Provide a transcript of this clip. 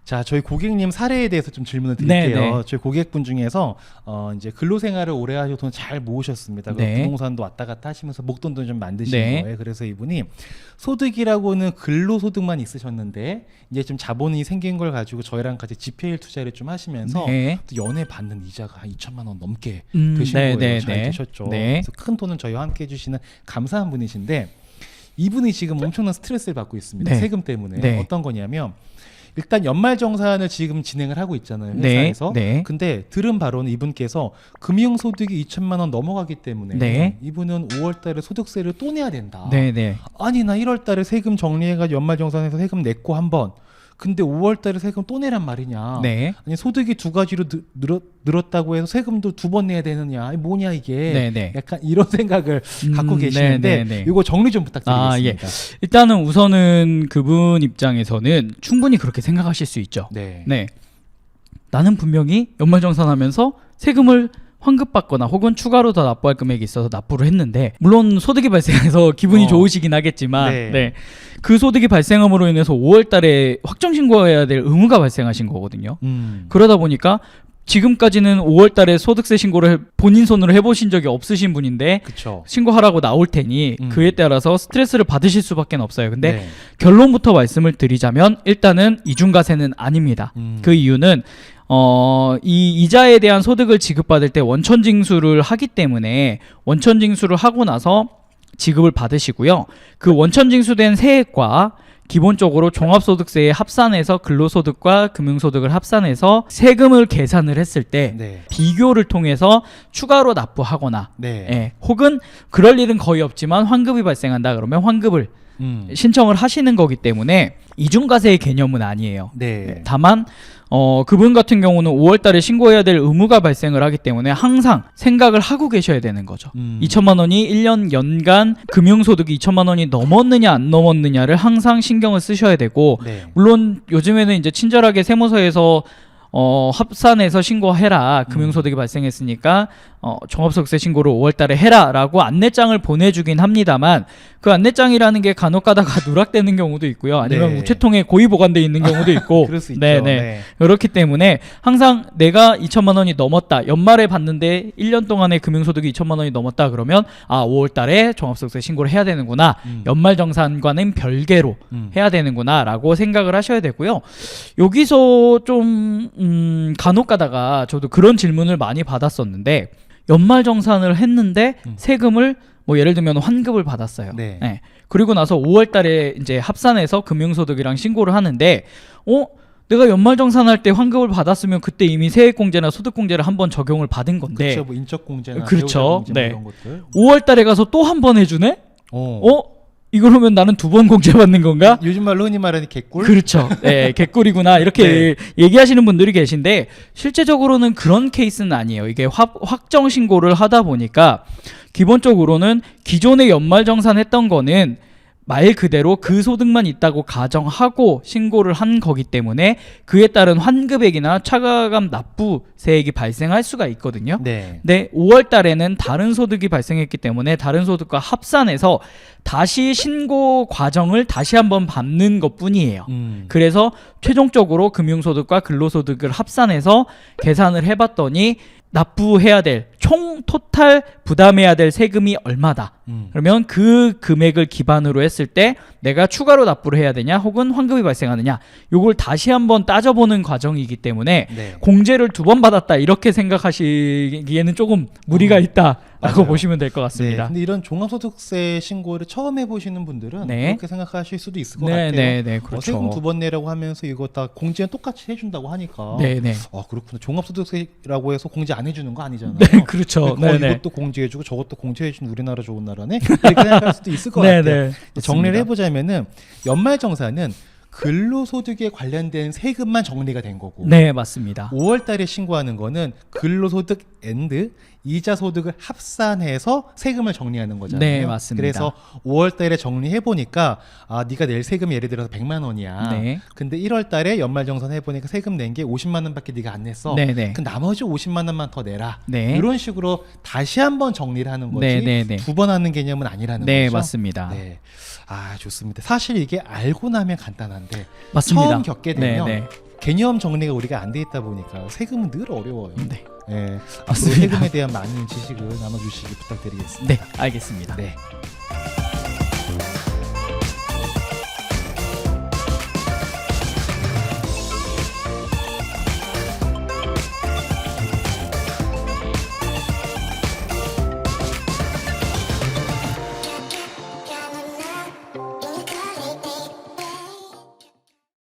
자, 저희 고객님 사례에 대해서 좀 질문을 드릴게요. 네네. 저희 고객분 중에서 이제 근로생활을 오래 하셔서 돈 잘 모으셨습니다. 네. 부동산도 왔다 갔다 하시면서 목돈도 좀 만드신 네. 거예요. 그래서 이분이 소득이라고는 근로소득만 있으셨는데 이제 좀 자본이 생긴 걸 가지고 저희랑 같이 지폐일 투자를 좀 하시면서 네. 또 연에 받는 이자가 한 2천만 원 넘게 네, 되신 거예요. 네, 잘 네. 되셨죠. 네. 그래서 큰 돈을 저희와 함께 해주시는 감사한 분이신데 이분이 지금 엄청난 스트레스를 받고 있습니다. 네. 세금 때문에. 네. 어떤 거냐면 일단 연말정산을 지금 진행을 하고 있잖아요. 네. 회사에서. 네. 근데 들은 바로는 이분께서 금융소득이 2천만 원 넘어가기 때문에 네. 이분은 5월 달에 소득세를 또 내야 된다. 네, 네. 아니 나 1월 달에 세금 정리해가지고 연말정산해서 세금 냈고 한번 근데 5월 달에 세금 또 내란 말이냐. 네. 아니 소득이 두 가지로 늘었다고 해서 세금도 두 번 내야 되느냐. 아니, 뭐냐 이게. 네, 네. 약간 이런 생각을 갖고 계시는데 네, 네, 네. 이거 정리 좀 부탁드리겠습니다. 아, 예. 일단은 우선은 그분 입장에서는 충분히 그렇게 생각하실 수 있죠. 네. 네. 나는 분명히 연말정산하면서 세금을 환급받거나 혹은 추가로 더 납부할 금액이 있어서 납부를 했는데 물론 소득이 발생해서 기분이 좋으시긴 하겠지만 네. 네. 그 소득이 발생함으로 인해서 5월 달에 확정 신고해야 될 의무가 발생하신 거거든요. 그러다 보니까 지금까지는 5월 달에 소득세 신고를 본인 손으로 해보신 적이 없으신 분인데 그쵸. 신고하라고 나올 테니 그에 따라서 스트레스를 받으실 수밖에 없어요. 근데 네. 결론부터 말씀을 드리자면 일단은 이중과세는 아닙니다. 그 이유는 이 이자에 대한 소득을 지급받을 때 원천징수를 하기 때문에 원천징수를 하고 나서 지급을 받으시고요. 그 원천징수된 세액과 기본적으로 종합소득세에 합산해서 근로소득과 금융소득을 합산해서 세금을 계산을 했을 때 네. 비교를 통해서 추가로 납부하거나 네. 예, 혹은 그럴 일은 거의 없지만 환급이 발생한다 그러면 환급을 신청을 하시는 거기 때문에 이중과세의 개념은 아니에요. 네. 다만 그분 같은 경우는 5월 달에 신고해야 될 의무가 발생을 하기 때문에 항상 생각을 하고 계셔야 되는 거죠. 2천만 원이 1년 연간 금융소득이 2천만 원이 넘었느냐 안 넘었느냐를 항상 신경을 쓰셔야 되고 네. 물론 요즘에는 이제 친절하게 세무서에서 합산해서 신고해라. 금융소득이 발생했으니까 종합소득세 신고를 5월 달에 해라 라고 안내장을 보내주긴 합니다만 그 안내장이라는 게 간혹 가다가 누락되는 경우도 있고요. 아니면 네. 우체통에 고의 보관되어 있는 경우도 있고 그럴 수 있죠. 네네. 네. 그렇기 때문에 항상 내가 2천만 원이 넘었다. 연말에 받는데 1년 동안의 금융소득이 2천만 원이 넘었다 그러면 5월 달에 종합소득세 신고를 해야 되는구나. 연말정산과는 별개로 해야 되는구나 라고 생각을 하셔야 되고요. 여기서 좀 간혹 가다가 저도 그런 질문을 많이 받았었는데 연말정산을 했는데 세금을 뭐 예를 들면 환급을 받았어요. 네. 네. 그리고 나서 5월 달에 이제 합산해서 금융소득이랑 신고를 하는데 내가 연말정산할 때 환급을 받았으면 그때 이미 세액공제나 소득공제를 한번 적용을 받은 건데 그렇죠. 뭐 인적공제나 그렇죠. 배우자공제 네. 이런 것들. 5월 달에 가서 또 한 번 해주네? 이거라면 나는 두 번 공제받는 건가? 요즘 말로 흔히 말하는 개꿀. 그렇죠. 네, 개꿀이구나 이렇게 얘기하시는 분들이 계신데 실제적으로는 그런 케이스는 아니에요. 이게 확정 신고를 하다 보니까 기본적으로는 기존에 연말정산했던 거는 말 그대로 그 소득만 있다고 가정하고 신고를 한 거기 때문에 그에 따른 환급액이나 차가감 납부세액이 발생할 수가 있거든요. 네. 근데 5월 달에는 다른 소득이 발생했기 때문에 다른 소득과 합산해서 다시 신고 과정을 다시 한번 밟는 것뿐이에요. 그래서 최종적으로 금융소득과 근로소득을 합산해서 계산을 해봤더니 납부해야 될 총 토탈 부담해야 될 세금이 얼마다. 그러면 그 금액을 기반으로 했을 때 내가 추가로 납부를 해야 되냐 혹은 환급이 발생하느냐 요걸 다시 한번 따져보는 과정이기 때문에 네. 공제를 두 번 받았다 이렇게 생각하시기에는 조금 무리가 있다라고 맞아요. 보시면 될 것 네. 같습니다. 근데 이런 종합소득세 신고를 처음 해보시는 분들은 네. 그렇게 생각하실 수도 있을 것 네, 같아요. 네, 네, 그렇죠. 세금 두 번 내라고 하면서 이거 다 공제는 똑같이 해준다고 하니까. 네, 네. 그렇구나. 종합소득세라고 해서 공제 안 해주는 거 아니잖아요. 네, 그렇죠. 네, 네, 네. 이것도 공제해주고 저것도 공제해주는 우리나라 좋은 나라네. 이렇게 생각할 수도 있을 것 네, 같아요. 네. 정리를 맞습니다. 해보자면은 연말정산은 근로소득에 관련된 세금만 정리가 된 거고. 네, 맞습니다. 5월 달에 신고하는 거는 근로소득 앤드 이자소득을 합산해서 세금을 정리하는 거잖아요. 네, 맞습니다. 그래서 5월 달에 정리해 보니까 네가 낼 세금이 예를 들어서 100만 원이야. 네. 근데 1월 달에 연말정산 해 보니까 세금 낸 게 50만 원밖에 네가 안 냈어. 네, 네. 그 나머지 50만 원만 더 내라. 네. 이런 식으로 다시 한번 정리를 하는 거지. 네, 네, 네. 두 번 하는 개념은 아니라는 네, 거죠. 맞습니다. 네. 좋습니다. 사실 이게 알고 나면 간단한데 맞습니다. 처음 겪게 되면 네, 네. 개념 정리가 우리가 안 돼 있다 보니까 세금은 늘 어려워요. 네. 예, 앞으로 맞습니다. 세금에 대한 많은 지식을 나눠주시기 부탁드리겠습니다. 네, 알겠습니다. 네.